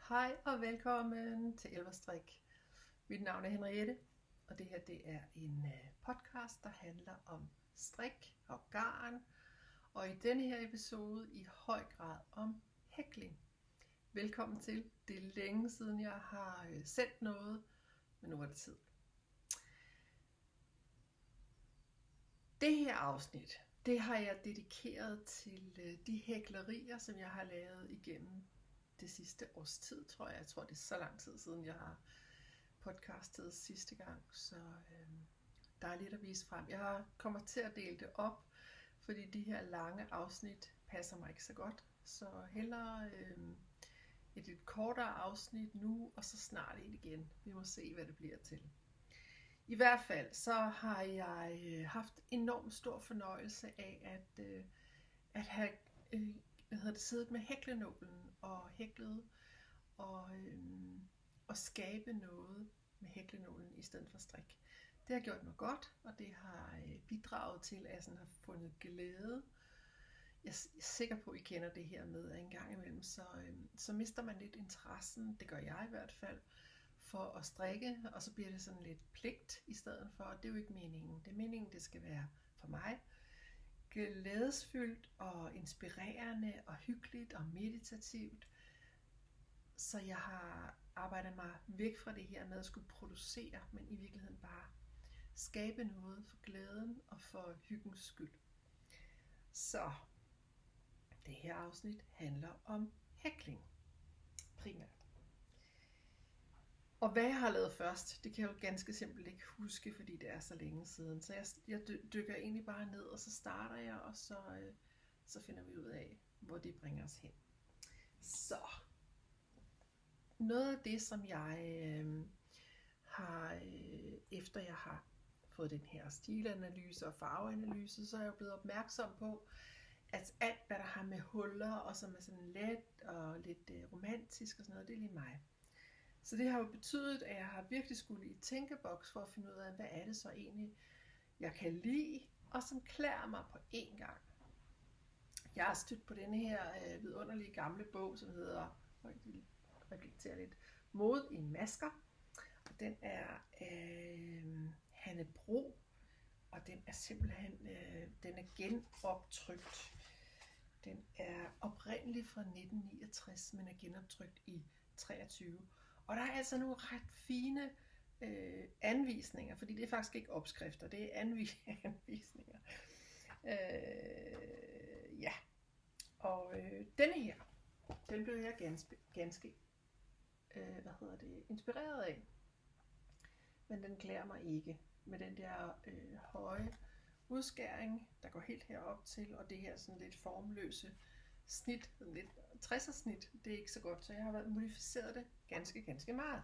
Hej og velkommen til Elverstrik. Mit navn er Henriette, og det her det er en podcast, der handler om strik og garn, og i denne her episode i høj grad om hækling. Velkommen til. Det er længe siden jeg har sendt noget, men nu er det tid. Det her afsnit, det har jeg dedikeret til de hæklerier, som jeg har lavet igennem det sidste års tid, tror jeg. Jeg tror, det er så lang tid siden, jeg har podcastet sidste gang, så der er lidt at vise frem. Jeg kommer til at dele det op, fordi de her lange afsnit passer mig ikke så godt. Så hellere et lidt kortere afsnit nu, og så snart et igen. Vi må se, hvad det bliver til. I hvert fald så har jeg haft enormt stor fornøjelse af at have siddet med hæklenålen og hæklet og skabe noget med hæklenålen i stedet for strik. Det har gjort mig godt, og det har bidraget til, at jeg sådan har fundet glæde. Jeg er sikker på, at I kender det her med, at en gang imellem, så mister man lidt interessen, det gør jeg i hvert fald, for at strikke, og så bliver det sådan lidt pligt i stedet for, og det er jo ikke meningen. Det er meningen, det skal være for mig glædesfyldt og inspirerende og hyggeligt og meditativt. Så jeg har arbejdet mig væk fra det her med at skulle producere, men i virkeligheden bare skabe noget for glæden og for hyggens skyld. Så det her afsnit handler om hækling primært. Og hvad jeg har lavet først, det kan jeg jo ganske simpelt ikke huske, fordi det er så længe siden. Så jeg dykker egentlig bare ned, og så starter jeg, og så finder vi ud af, hvor det bringer os hen. Så noget af det, som jeg har, efter jeg har fået den her stilanalyse og farveanalyse, så er jeg jo blevet opmærksom på, at alt, hvad der har med huller, og som er sådan let og lidt romantisk og sådan noget, det er lige mig. Så det har jo betydet, at jeg har virkelig skulle i tænkeboks for at finde ud af, hvad er det så egentlig, jeg kan lide, og som klæder mig på én gang. Jeg har stødt på denne her vidunderlige gamle bog, som hedder Mode i masker. Og den er Hanne Bro, og den er simpelthen den er genoptrykt. Den er oprindelig fra 1969, men er genoptrykt i 23. Og der er altså nogle ret fine anvisninger, fordi det er faktisk ikke opskrifter, det er anvisninger. Ja, og denne her, den blev jeg ganske inspireret af. Men den klæder mig ikke med den der høje udskæring, der går helt herop til, og det her sådan lidt formløse snit, lidt 60'er snit, det er ikke så godt, så jeg har modificeret det ganske meget.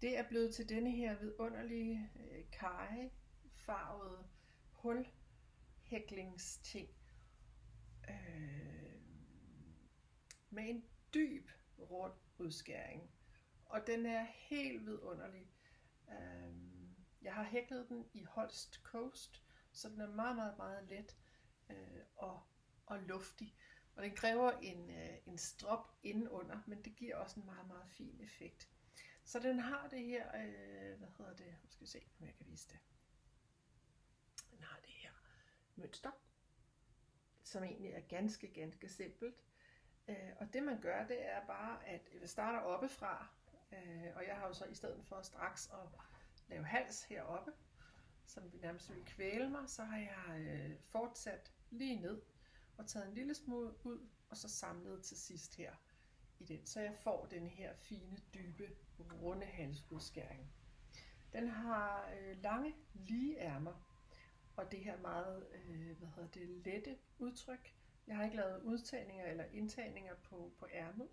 Det er blevet til denne her vidunderlige karryfarvede hulhæklingsting med en dyb rund udskæring, og den er helt vidunderlig. Jeg har hæklet den i Holst Coast, så den er meget let og luftig. Og den kræver en strop indenunder, men det giver også en meget fin effekt. Så den har det her, nu skal vi se, om jeg kan vise det. Den har det her mønster, som egentlig er ganske simpelt. Og det man gør, det er bare, at vi starter oppefra, og jeg har jo så i stedet for straks at lave hals heroppe, som vi nærmest vil kvæle mig, så har jeg fortsat lige ned og taget en lille smule ud, og så samlet til sidst her i den. Så jeg får den her fine, dybe, runde halsudskæring. Den har lange, lige ærmer, og det her meget lette udtryk. Jeg har ikke lavet udtagninger eller indtagninger på ærmet.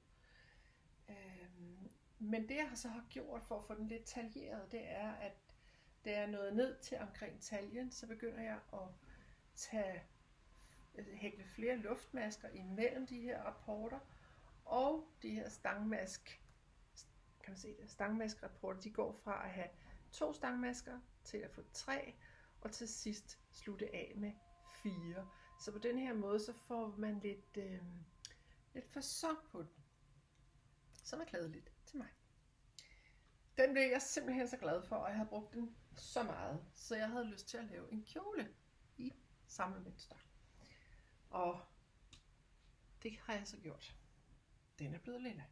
Men det jeg så har gjort for at få den lidt taljeret, det er, at da jeg nåede ned til omkring taljen, så begynder jeg at hækle flere luftmasker imellem de her rapporter, og de her stangmaskrapporter, de går fra at have 2 stangmasker til at få 3, og til sidst slutte af med 4. Så på den her måde, så får man lidt facon på den. som er klædeligt til mig. Den blev jeg simpelthen så glad for, og jeg har brugt den så meget, så jeg havde lyst til at lave en kjole i samme mønster. Og det har jeg så gjort. Den er blevet lilla.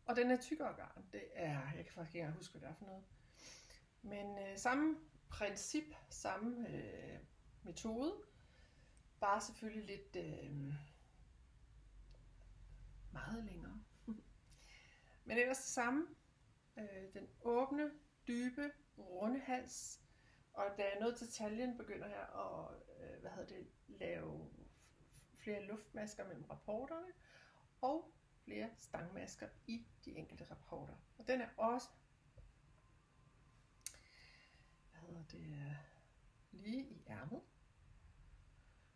Og den er tykkere garn. Det er, jeg kan faktisk ikke engang huske, hvad det er for noget. Men samme princip, samme metode, bare selvfølgelig lidt meget længere. Men ellers det samme. Den åbne, dybe, runde hals. Og da jeg nåede til taljen, begynder jeg at lave flere luftmasker mellem rapporterne. Og flere stangmasker i de enkelte rapporter. Og den er også lige i ærmet.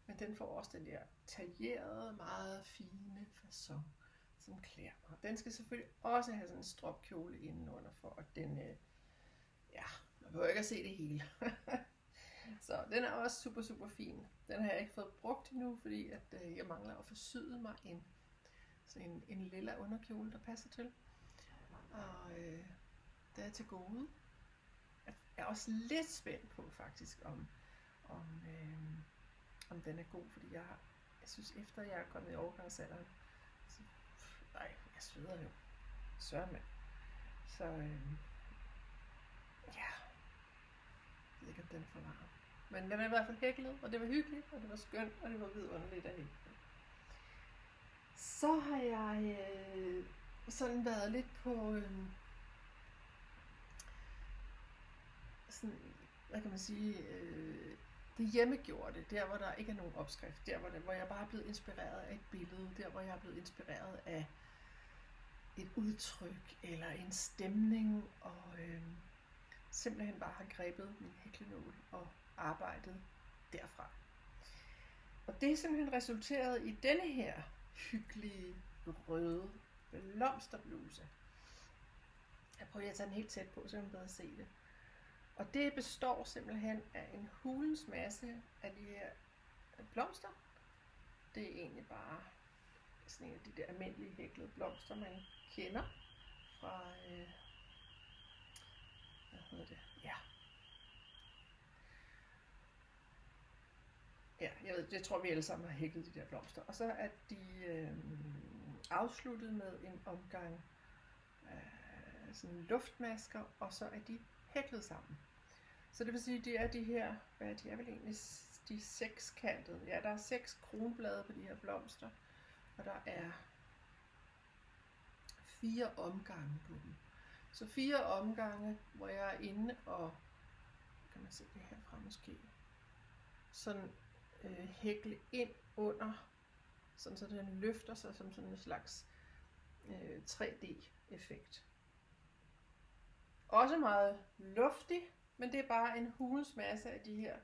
Men den får også den der taillerede, meget fine facon, som klæder mig. Den skal selvfølgelig også have sådan en stropkjole indenunder, for at den, man behøver ikke at se det hele. Så den er også super, super fin. Den har jeg ikke fået brugt endnu, fordi at, jeg mangler at få syet mig en lilla underkjole, der passer til. Og det er til gode. Jeg er også lidt spændt på faktisk, om den er god, fordi jeg synes efter jeg er kommet i overgangsalderen, så, jeg sveder jo. Sørme. Så jeg ved ikke, om den er for varm. Men den er i hvert fald hæklet, og det var hyggeligt, og det var skønt, og det var vidunderligt at hækle. Så har jeg sådan været lidt på sådan, hvad kan man sige, det hjemmegjorte, der hvor der ikke er nogen opskrift, der hvor jeg bare er blevet inspireret af et billede, der hvor jeg er blevet inspireret af et udtryk eller en stemning, og simpelthen bare har grebet min hæklenål og arbejdet derfra. Og det er simpelthen resulteret i denne her hyggelige røde blomsterbluse. Jeg prøver at tage den helt tæt på, så jeg kan bedre se det. Og det består simpelthen af en hulens masse af de her blomster. Det er egentlig bare sådan en af de der almindelige hæklede blomster, man kender fra, jeg tror vi alle sammen har hæklet de der blomster. Og så er de afsluttet med en omgang sådan luftmasker, og så er de hæklet sammen. Så det vil sige, de er de her, de er vel egentlig de sekskantede. Ja, der er 6 kronblade på de her blomster, og der er 4 omgange på dem. Så 4 omgange, hvor jeg er inde og, kan man se det herfra måske, sådan hækle ind under, sådan så den løfter sig som sådan en slags 3D-effekt. Også meget luftig, men det er bare en hulens masse af de her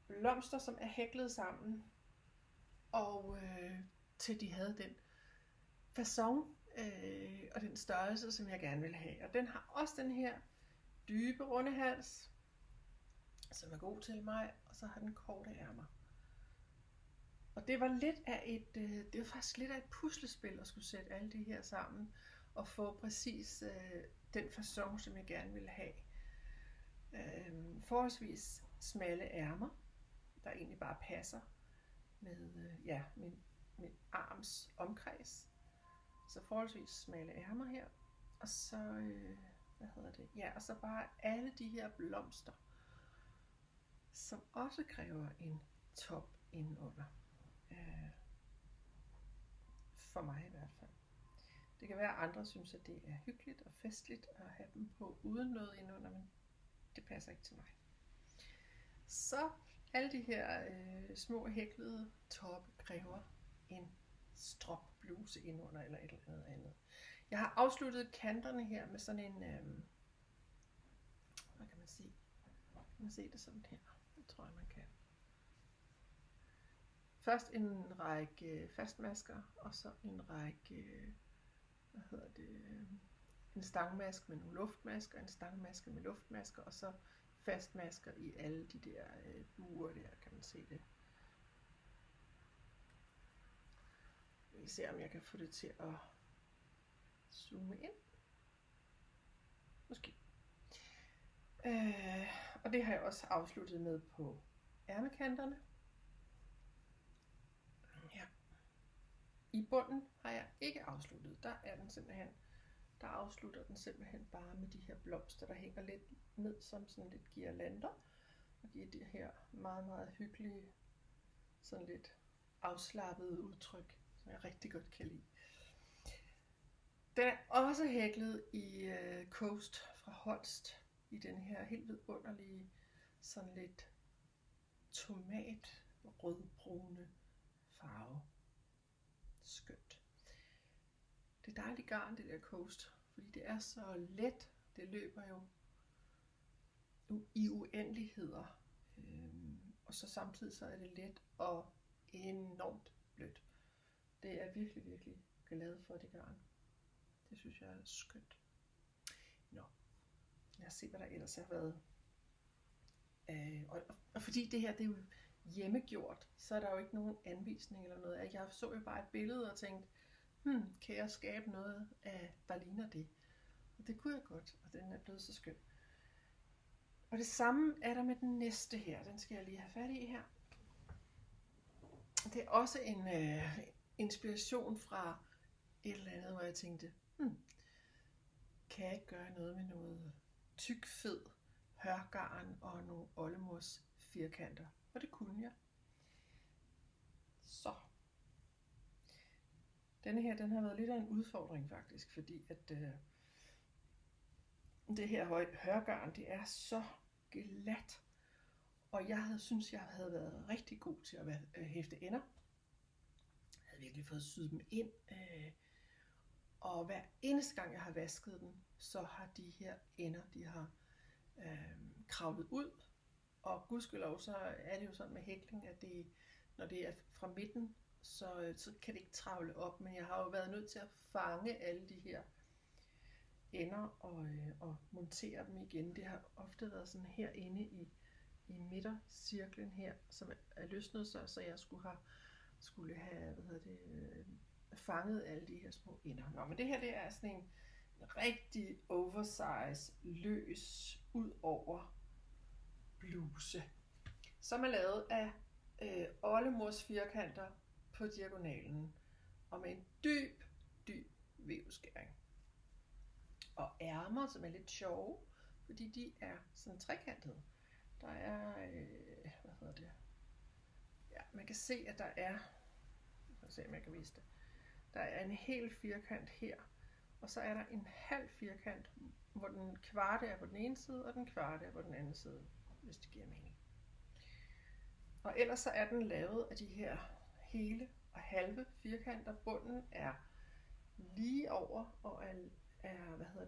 blomster, som er hæklet sammen, og til de havde den facon og den størrelse, som jeg gerne vil have. Og den har også den her dybe runde hals, som er god til mig, og så har den korte ærmer. Og det var faktisk lidt af et puslespil at skulle sætte alle de her sammen og få præcis den facon, som jeg gerne ville have. Forholdsvis smalle ærmer, der egentlig bare passer med min arms omkreds. Så forholdsvis smalle ærmer her, og så og så bare alle de her blomster, som også kræver en top indenunder. For mig i hvert fald. Det kan være, at andre synes, at det er hyggeligt og festligt at have dem på uden noget indenunder, men det passer ikke til mig. Så alle de her små hæklede toppe kræver en stropbluse indenunder eller et eller andet. Jeg har afsluttet kanterne her med sådan en, hvad kan man sige? Kan man se det sådan her? Det tror jeg, man kan. Først en række fastmasker, og så en række, en stangmaske med nogle luftmasker, en stangmaske med luftmasker, og så fastmasker i alle de der buer der, kan man se det. Jeg vil se, om jeg kan få det til at zoome ind. Måske. Og det har jeg også afsluttet med på ærmekanterne. Ja. I bunden har jeg ikke afsluttet. Der afslutter den simpelthen bare med de her blomster, der hænger lidt ned som sådan lidt guirlander. Og giver det her meget, meget hyggelige, sådan lidt afslappede udtryk, som jeg rigtig godt kan lide. Den er også hæklet i Coast fra Holst, i den her helt vidunderlige, sådan lidt tomat rødbrune farve. Skønt. Det er dejligt garn, det der Coast, fordi det er så let. Det løber jo i uendeligheder. Og så samtidig så er det let og enormt blødt. Det er virkelig, virkelig glad for det garn. Det synes jeg er skønt. Nå, lad os se, hvad der ellers har været. Og fordi det her, det er jo hjemmegjort, så er der jo ikke nogen anvisning eller noget. Jeg så jo bare et billede og tænkte, kan jeg skabe noget, der ligner det? Og det kunne jeg godt, og den er blevet så skøn. Og det samme er der med den næste her. Den skal jeg lige have fat i her. Det er også en inspiration fra et eller andet, hvor jeg tænkte, kan jeg ikke gøre noget med noget tyk, fed hørgarn og nogle oldemors firkanter? Og det kunne jeg. Så. Denne her, den har været lidt af en udfordring faktisk, fordi at det her hørgarn, det er så glat. Og jeg synes, jeg havde været rigtig god til at hæfte ender. Jeg havde virkelig fået syet dem ind. Og hver eneste gang, jeg har vasket den, så har de her ender, de har kravlet ud. Og gudskelov, så er det jo sådan med hækling, at når det er fra midten, så kan det ikke travle op. Men jeg har jo været nødt til at fange alle de her ender og montere dem igen. Det har ofte været sådan herinde i midtercirklen her, som er løsnet, så jeg skulle have fanget alle de her små ender. Nå, men det her, det er sådan en rigtig oversize, løs, ud over bluse, som er lavet af oldemors firkanter på diagonalen, og med en dyb, dyb væveskæring. Og ærmer, som er lidt sjove, fordi de er sådan trekantede. Der er, ja, man kan se, at der er, se om jeg kan vise det. Der er en hel firkant her, og så er der en halv firkant, hvor den kvarte er på den ene side, og den kvarte er på den anden side, hvis det giver mening. Og ellers så er den lavet af de her hele og halve firkanter. Bunden er lige over, og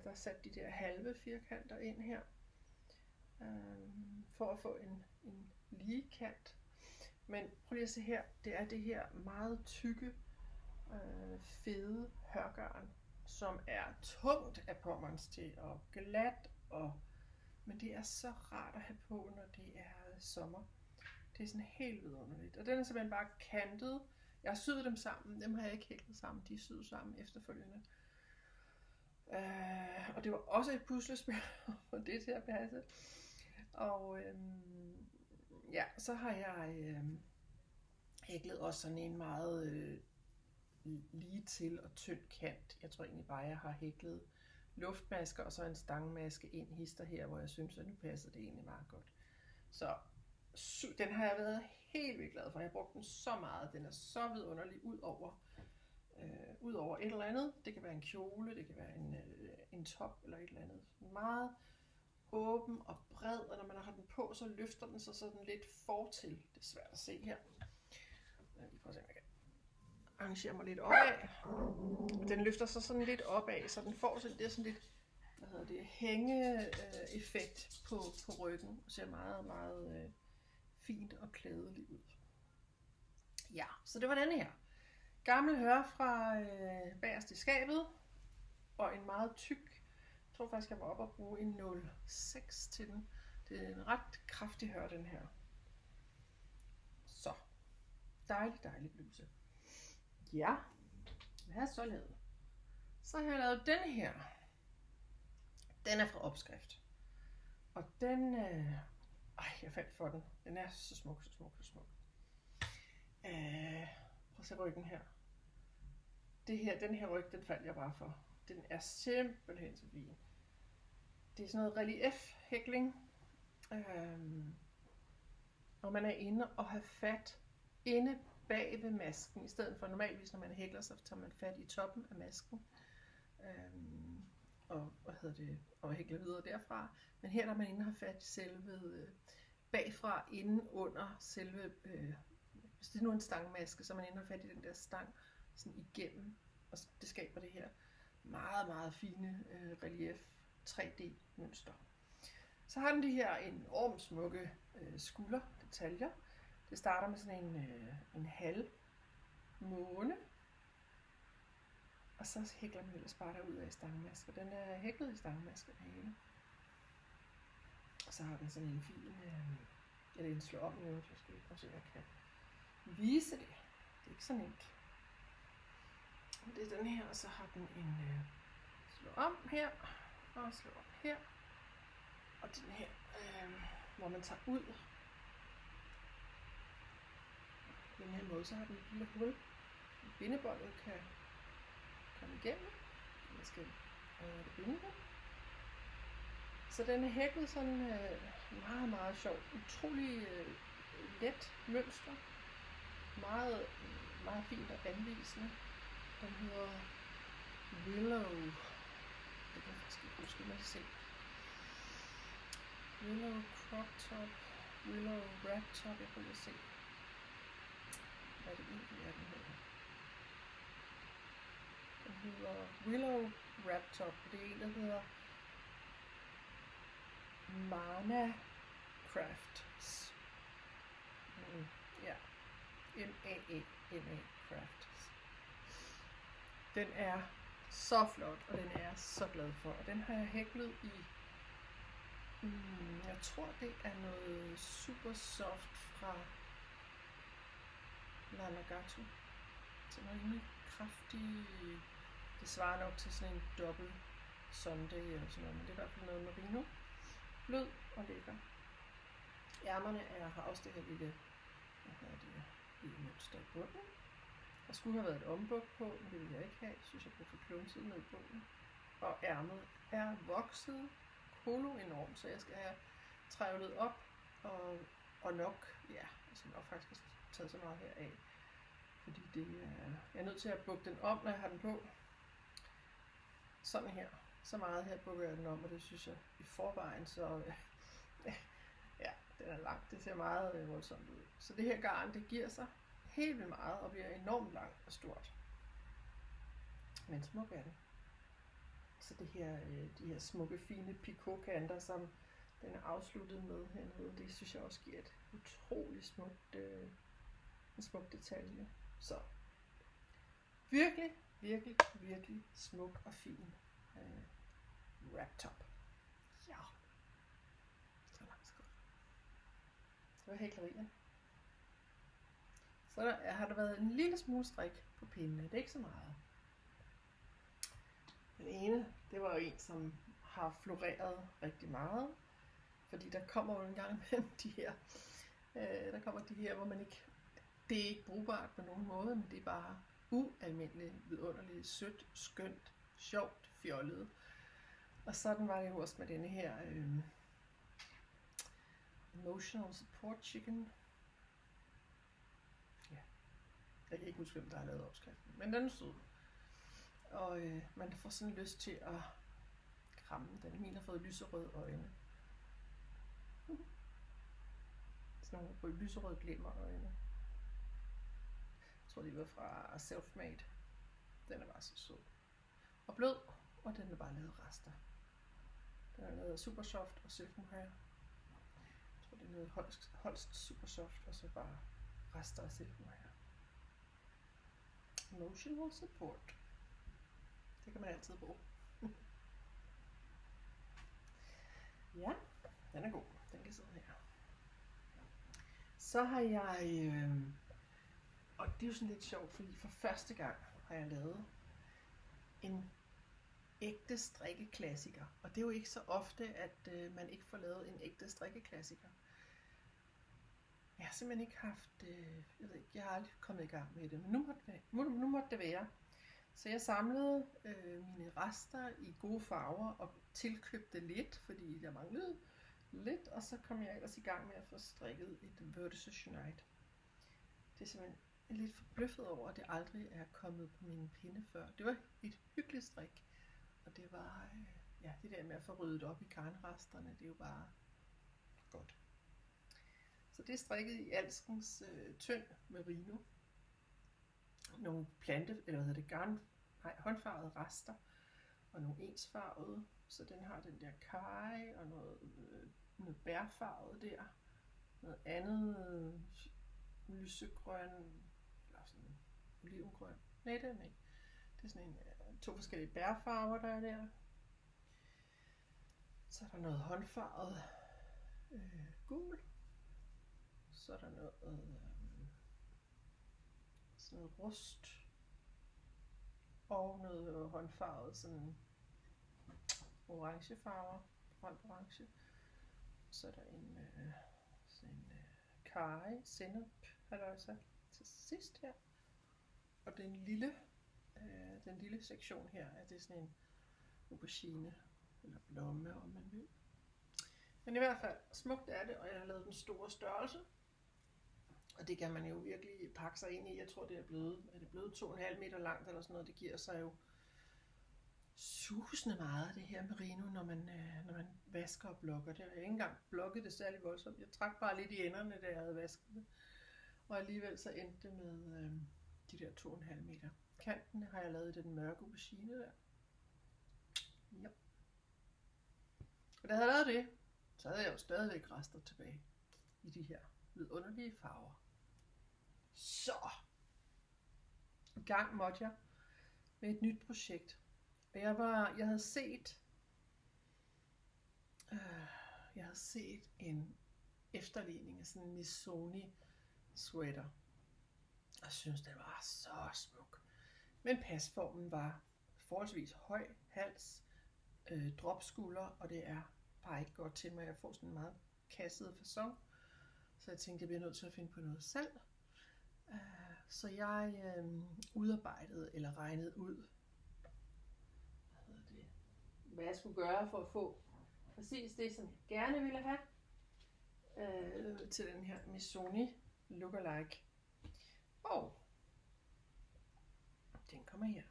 der sat de der halve firkanter ind her, for at få en lige kant. Men prøv lige at se her, det er det her meget tykke, fede hørgarn, som er tungt af pommers til og glat, men det er så rart at have på, når det er sommer. Det er sådan helt vidunderligt. Og den er simpelthen bare kantet. Jeg har syet dem sammen. Dem har jeg ikke hæklet sammen. De er syet sammen efterfølgende. Og det var også et puslespil for det til at passe. Og ja, så har jeg hæklet også sådan en meget lige til og tynd kant. Jeg tror egentlig bare, jeg har hæklet luftmasker og så en stangmaske ind hister her, hvor jeg synes, at nu passer det egentlig meget godt. Så den har jeg været helt vildt glad for. Jeg har brugt den så meget. Den er så vidunderlig ud over et eller andet. Det kan være en kjole, det kan være en top eller et eller andet. Meget åben og bred, og når man har den på, så løfter den sig sådan lidt fortil. Det er svært at se her. Jeg lige prøve at se, om jeg kan arrangere mig lidt opad. Den løfter sig sådan lidt opad, så den får sådan, det er sådan lidt hængeeffekt på ryggen, og ser meget, meget fint og klædeligt ud. Ja, så det var denne her. Gammel hør fra bagerst i skabet, og en meget tyk. Jeg tror faktisk, jeg var oppe og bruge en 0,6 til den. Det er en ret kraftig hør, den her. Så, dejlig bluse. Ja, hvad har jeg så lavet? Så har jeg lavet den her. Den er fra opskrift. Og den... jeg faldt for den. Den er så smuk, så smuk, så smuk. Prøv at se ryggen her. Den her ryg, den faldt jeg bare for. Den er simpelthen så fin. Det er sådan noget relief-hækling. Og man er inde og har fat inde bag ved masken. I stedet for normalvis, når man hækler, så tager man fat i toppen af masken. Og hækler videre derfra. Men her der er man inde og har fat i selve bagfra, inden under selve, hvis det er nu en stangmaske, så er man inde og har fat i den der stang sådan igennem. Og det skaber det her meget, meget fine relief 3D mønster. Så har den de her enormt smukke skulderdetaljer. Det starter med sådan en halv måne. Og så hækler man ellers bare derud af stangmasker. Den er hæklet i stangmasker hele. Og så har den sådan en fin... den slår om nu, så skal vi prøve at se, om jeg kan vise det. Det er ikke så nemt. Det er den her, og så har den en slå om her, og slå om her. Og den her, hvor man tager ud. På den her måde, så har den et lille hul. Bindebåndet kan komme igennem. Jeg skal binde den. Så den er hæklet sådan meget, meget sjov. Utrolig let mønster. Meget, meget fint og anvisende. Den hedder Willow. Det kan jeg faktisk ikke huske, man kan se. Willow crop top. Willow wrap top. Jeg prøver at se, hvad det egentlig er, den hedder. Den hedder Willow wrap top. Det er en, der hedder Mana Crafts. Ja. M-A-E-N-A Crafts. Den er så flot, og den er jeg så glad for. Og den har jeg hæklet i, jeg tror det er noget super soft fra Lanagato. Så noget rimelig kraftig, det svarer nok til sådan en dobbelt Sunday eller sådan noget, men det er i hvert fald noget merino. Blød og lækker. Ærmerne har også det her lille mønster i bunden. Der skulle have været et ombuk på, men det vil jeg ikke have. Jeg synes, jeg kunne få klunset ned i bunden. Og ærmet er vokset enormt, så jeg skal have trævlet op og nok, altså nok faktisk have taget så meget her af. Fordi jeg er nødt til at bukke den om, når jeg har den på. Sådan her. Så meget her bukker jeg den om, og det synes jeg i forvejen, så den er lang. Det ser meget voldsomt ud. Så det her garn, det giver sig helt vildt meget og bliver enormt langt og stort. Men smuk er den. Så det her, de her smukke, fine picotkanter, som den er afsluttet med hernede, det synes jeg også giver et utroligt smukt, en smuk detalje. Så virkelig, virkelig, virkelig smuk og fin wrap top. Ja. Så langt skal det var hæklerier. Så har der været en lille smule strik på pindene. Det er ikke så meget. Den ene, det var jo en, som har floreret rigtig meget. Fordi der kommer jo en gang mellem de her. Der kommer de her, hvor man ikke... Det er ikke brugbart på nogen måde, men det er bare ualmindeligt, vidunderligt, sødt, skønt, sjovt, fjollet. Og sådan var det jo også med denne her Emotional Support Chicken. Ja, jeg kan ikke huske, hvem der har lavet opskriften, men den er sød. Og man får sådan lyst til at kramme den. Min har fået lyserøde øjne. Sådan nogle lyserøde glimmerøjne. Jeg tror, de var fra Selfmade. Den er bare så sød. Og blød, og den er bare lavet rester. Den er lavet super soft og silk mohair. Jeg tror, det er noget Holst super soft, og så bare rester af silk mohair. Emotional support. Det kan man altid bruge. Ja, den er god. Den kan sidde her. Så har jeg, og det er jo sådan lidt sjovt, fordi for første gang har jeg lavet en ægte strikkeklassiker. Og det er jo ikke så ofte, at man ikke får lavet en ægte strikkeklassiker. Jeg har simpelthen ikke haft, jeg ved ikke, jeg har aldrig kommet i gang med det, men nu måtte det være. Så jeg samlede mine rester i gode farver og tilkøbte lidt, fordi der manglede lidt, og så kom jeg ellers i gang med at få strikket et Vertices Unite. Det er simpelthen lidt forbløffet over, at det aldrig er kommet på mine pinde før. Det var et hyggeligt strik, og det var, ja, det der med at få ryddet op i garnresterne, det er jo bare godt. Så det er strikket i alskens tynd merino. Nogle håndfarvede rester, og nogle ensfarvede, så den har den der kaj og noget bærfarvet der, noget andet lysegrøn, eller sådan olivengrøn. Nej, det er den ikke. Det er sådan en, 2 forskellige bærfarver, der er der. Så er der noget håndfarvet gul. Så er der noget sådan noget rust og noget håndfarvet sådan orange farver, grøn orange. Så er der sådan en karry, sennep, halløjsa, til sidst her. Og den lille sektion her, er det sådan en aubergine eller blomme, om man vil. Men i hvert fald, smukt er det, og jeg har lavet den store størrelse. Og det kan man jo virkelig pakke sig ind i. Jeg tror, det er blevet 2,5 meter langt eller sådan noget. Det giver sig jo susende meget, det her merino, når man vasker og blokker det. Jeg har ikke engang blokket det særlig voldsomt. Jeg trak bare lidt i enderne, da jeg havde vasket det. Og alligevel så endte det med de der 2,5 meter. Kanten har jeg lavet i den mørke aubergine der. Ja. Og da jeg havde lavet det, så havde jeg jo stadigvæk rester tilbage i de her vidunderlige farver. Så i gang måtte jeg med et nyt projekt. Og jeg havde set en efterligning af sådan en Missoni sweater. Og jeg synes, den var så smuk. Men pasformen var forholdsvis høj hals, dropskulder, og det er bare ikke godt til mig. Jeg får sådan en meget kasset facon. Så jeg tænkte, jeg bliver nødt til at finde på noget selv. Så jeg udarbejdede eller regnede ud, hvad jeg skulle gøre for at få præcis det, som jeg gerne ville have til den her Missoni lookalike. Og den kommer her.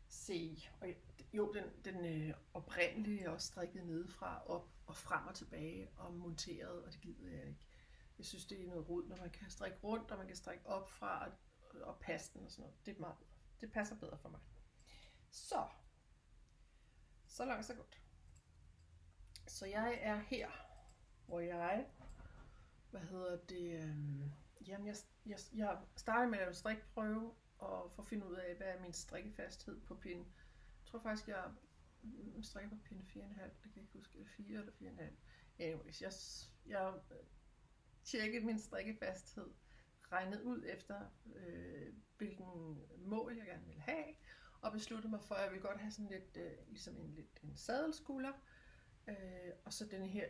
Se, og jo, den oprindelige er også strikket nedefra, op og frem og tilbage og monteret, og det gider jeg ikke. Jeg synes, det er noget rod, når man kan strikke rundt, og man kan strikke op fra og passe den og sådan noget. Det er meget bedre. Det passer bedre for mig. Så langt så godt. Så jeg er her, hvor jeg, jeg starter med at lave en strikprøve, og for at finde ud af, hvad er min strikkefasthed på pinde. Jeg tror faktisk, jeg strikker på pinde 4,5. Det kan jeg ikke huske, 4 eller 4,5. Anyways, jeg tjekkede min strikkefasthed, regnede ud efter, hvilken mål jeg gerne ville have, og besluttede mig for, at jeg ville godt have sådan lidt, ligesom en sadelskulder, og så den her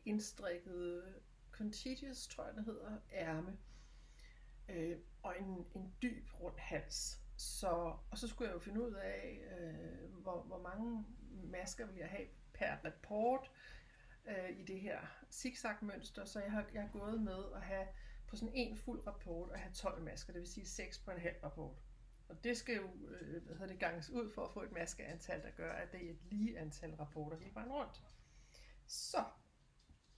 indstrikkede Contiguous, tror jeg den hedder, ærme, og en dyb rund hals. Og så skulle jeg jo finde ud af, hvor mange masker vil jeg have per rapport i det her zigzag-mønster. Så jeg har gået med at have på sådan en fuld rapport at have 12 masker, det vil sige 6 på en halv rapport. Og det skal jo ganges ud for at få et maskeantal, der gør, at det er et lige antal rapporter hele vejen rundt. Så,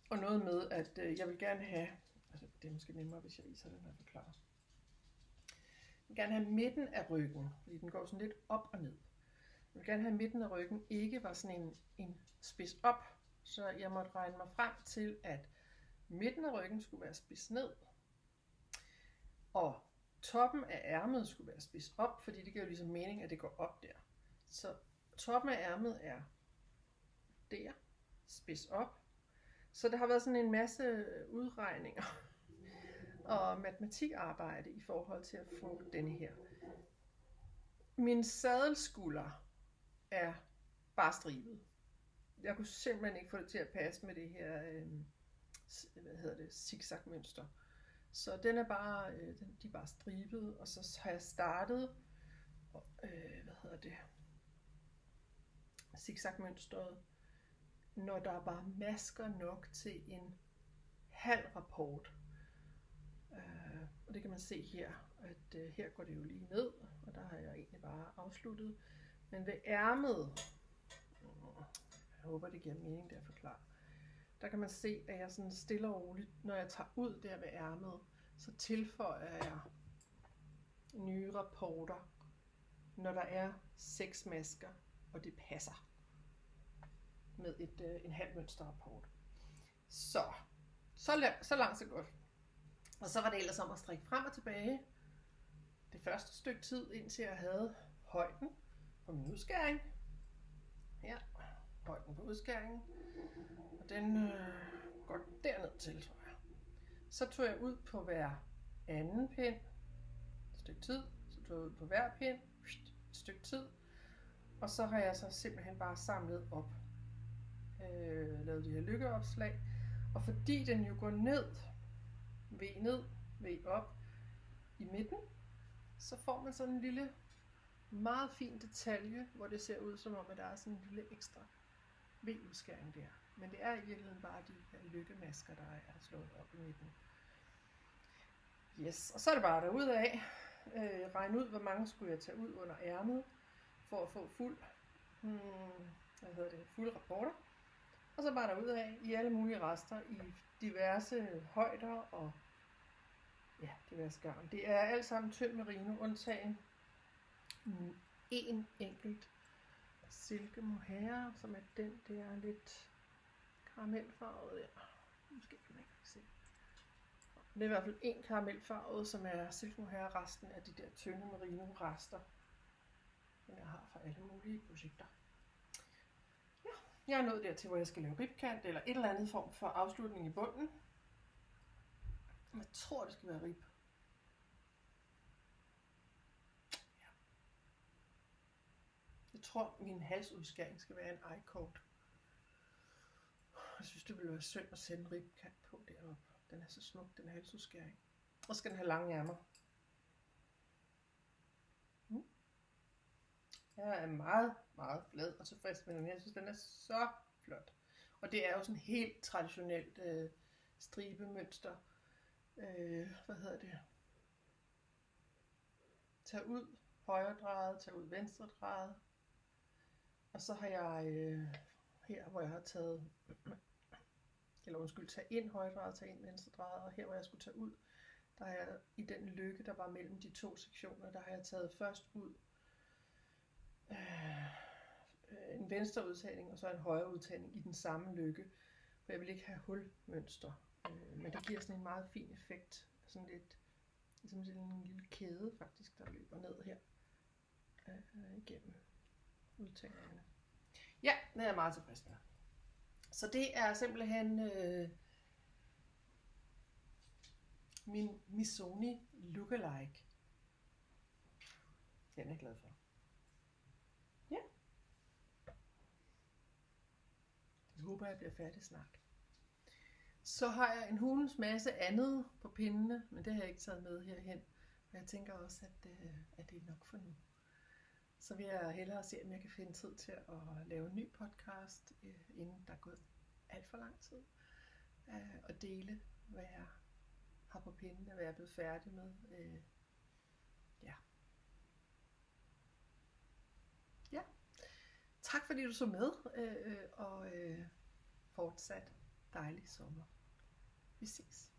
og noget med, at jeg vil gerne have, altså det er måske nemmere, hvis jeg viser den her forklarer. Jeg vil gerne have midten af ryggen, fordi den går sådan lidt op og ned. Jeg vil gerne have midten af ryggen ikke var sådan en spids op, så jeg måtte regne mig frem til, at midten af ryggen skulle være spids ned, og toppen af ærmet skulle være spids op, fordi det giver jo ligesom mening, at det går op der. Så toppen af ærmet er der, spids op. Så der har været sådan en masse udregninger og matematikarbejde i forhold til at få denne her. Min sadelskulder er bare stribet. Jeg kunne simpelthen ikke få det til at passe med det her zigzag mønster. Så den er bare, de er bare stribet, og så har jeg startet zigzag mønstret, når der er bare masker nok til en halv rapport. Og det kan man se her, at her går det jo lige ned, og der har jeg egentlig bare afsluttet. Men ved ærmet, jeg håber det giver mening det at forklare, der kan man se, at jeg sådan stille og roligt, når jeg tager ud der ved ærmet, så tilføjer jeg nye rapporter, når der er 6 masker, og det passer med en halv mønsterrapport. Så langt så godt. Og så var det ellers om at strikke frem og tilbage det første stykke tid, indtil jeg havde højden på min udskæring. Her, højden på udskæringen. Og den går derned til, tror jeg. Så tog jeg ud på hver anden pind et stykke tid. Så tog jeg ud på hver pind et stykke tid. Og så har jeg så simpelthen bare samlet op. Lavet de her lykkeopslag. Og fordi den jo går ned, V op i midten, så får man sådan en lille, meget fin detalje, hvor det ser ud som om, at der er sådan en lille ekstra V-udskæring der. Men det er i virkeligheden bare de her lykkemasker, der er slået op i midten. Yes, og så er det bare derudad. Regne ud, hvor mange skulle jeg tage ud under ærmet, for at få fuld rapporter. Og så bare derudad i alle mulige rester i diverse højder og diverse garn. Det er alt sammen tynd merino, undtagen en enkelt silke mohair, som er den der lidt karamelfarvet der. Måske kan man ikke se. Det er i hvert fald en karamelfarvet, som er silke mohair, resten af de der tynde merino rester, som jeg har fra alle mulige projekter. Jeg er nået dertil, hvor jeg skal lave ribkant eller et eller andet form for afslutning i bunden. Jeg tror, det skal være rib. Ja. Jeg tror, min halsudskæring skal være en I-cord. Jeg synes, det ville være synd at sende ribkant på deroppe. Den er så smuk, den halsudskæring. Og skal den have lange ærmer. Jeg er meget, meget glad og tilfreds med den. Jeg synes, den er så flot. Og det er jo sådan helt traditionelt stribemønster. Tag ud højre drejet, tag ud venstre drejet. Og så har jeg her, hvor jeg har taget, tag ind højre drejet, tag ind venstre drejet. Og her, hvor jeg skulle tage ud, der har jeg i den lykke, der var mellem de to sektioner, der har jeg taget først ud en venstre udtagning og så en højre udtagning i den samme lykke, for jeg vil ikke have hulmønster, men det giver sådan en meget fin effekt, sådan lidt ligesom en lille kæde faktisk, der løber ned her igennem udtagningerne. Ja, det er jeg meget tilfreds med. Så det er simpelthen min Missoni Lookalike. Den er jeg glad for. Ja. Jeg håber, jeg bliver færdig snart. Så har jeg en hulens masse andet på pindene, men det har jeg ikke taget med herhen. Og jeg tænker også, at det er nok for nu. Så vil jeg hellere se, om jeg kan finde tid til at lave en ny podcast, inden der er gået alt for lang tid. Og dele, hvad jeg har på pindene, hvad jeg er blevet færdig med. Ja. Tak fordi du så med, og fortsat dejlig sommer. Vi ses.